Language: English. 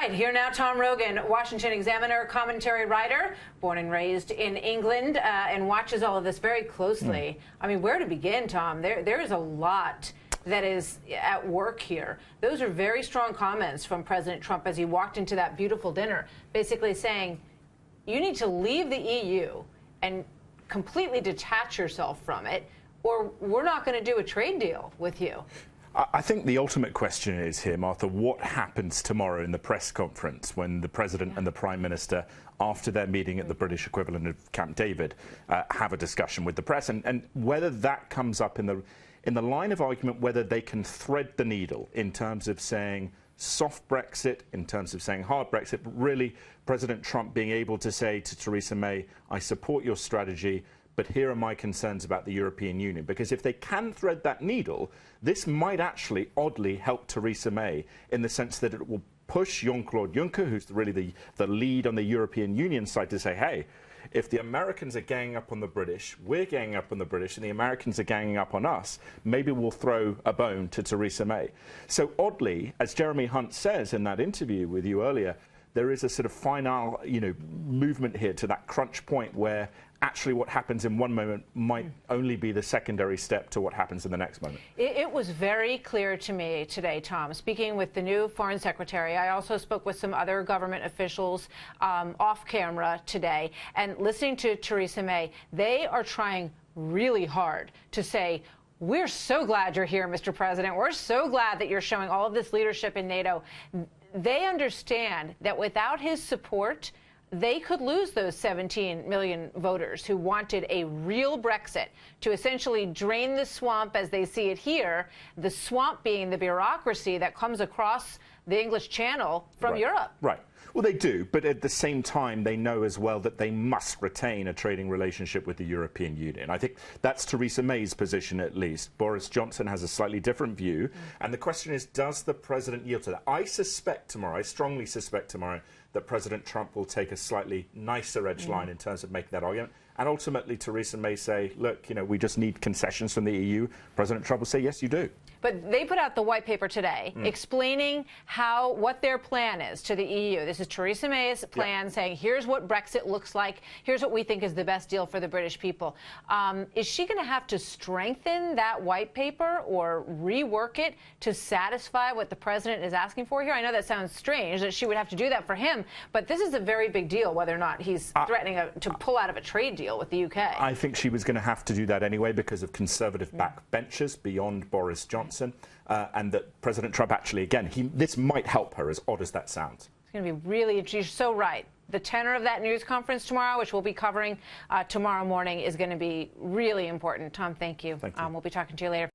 right, here now, Tom Rogan, Washington Examiner commentary writer, born and raised in England, and watches all of this very closely. I mean, where to begin, Tom? There is a lot that is at work here. Those are very strong comments from President Trump as he walked into that beautiful dinner, basically saying, you need to leave the EU and completely detach yourself from it, or we're not going to do a trade deal with you. I think the ultimate question is here, Martha, what happens tomorrow in the press conference when the President and the Prime Minister, after their meeting at the British equivalent of Camp David, have a discussion with the press, and whether that comes up in the line of argument, whether they can thread the needle in terms of saying soft Brexit, in terms of saying hard Brexit, but really President Trump being able to say to Theresa May, I support your strategy, but here are my concerns about the European Union. Because if they can thread that needle, this might actually oddly help Theresa May in the sense that it will push Jean-Claude Juncker, who's really the lead on the European Union side, to say, hey, if the Americans are ganging up on the British, we're ganging up on the British, and the Americans are ganging up on us, maybe we'll throw a bone to Theresa May. So oddly, as Jeremy Hunt says in that interview with you earlier, there is a sort of final, movement here to that crunch point where actually what happens in one moment might only be the secondary step to what happens in the next moment. It was very clear to me today, Tom, speaking with the new Foreign Secretary. I also spoke with some other government officials off camera today, and listening to Theresa May, they are trying really hard to say, we're so glad you're here, Mr. President. We're so glad that you're showing all of this leadership in NATO. They understand that without his support, they could lose those 17 million voters who wanted a real Brexit to essentially drain the swamp as they see it here, the swamp being the bureaucracy that comes across the English Channel from Europe. Right. Well, they do, but at the same time, they know as well that they must retain a trading relationship with the European Union. I think that's Theresa May's position, at least. Boris Johnson has a slightly different view. And the question is, does the president yield to that? I strongly suspect tomorrow, that President Trump will take a slightly nicer edge line in terms of making that argument. And ultimately, Theresa May say, look, we just need concessions from the EU. President Trump will say, yes, you do. But they put out the white paper today explaining what their plan is to the EU. This is Theresa May's plan saying, here's what Brexit looks like. Here's what we think is the best deal for the British people. Is she going to have to strengthen that white paper or rework it to satisfy what the president is asking for here? I know that sounds strange that she would have to do that for him, but this is a very big deal whether or not he's threatening to pull out of a trade deal with the UK. I think she was going to have to do that anyway because of conservative backbenchers beyond Boris Johnson. And that President Trump actually, again, this might help her, as odd as that sounds. It's going to be really, you're so right. The tenor of that news conference tomorrow, which we'll be covering tomorrow morning, is going to be really important. Tom, thank you. Thank you. We'll be talking to you later.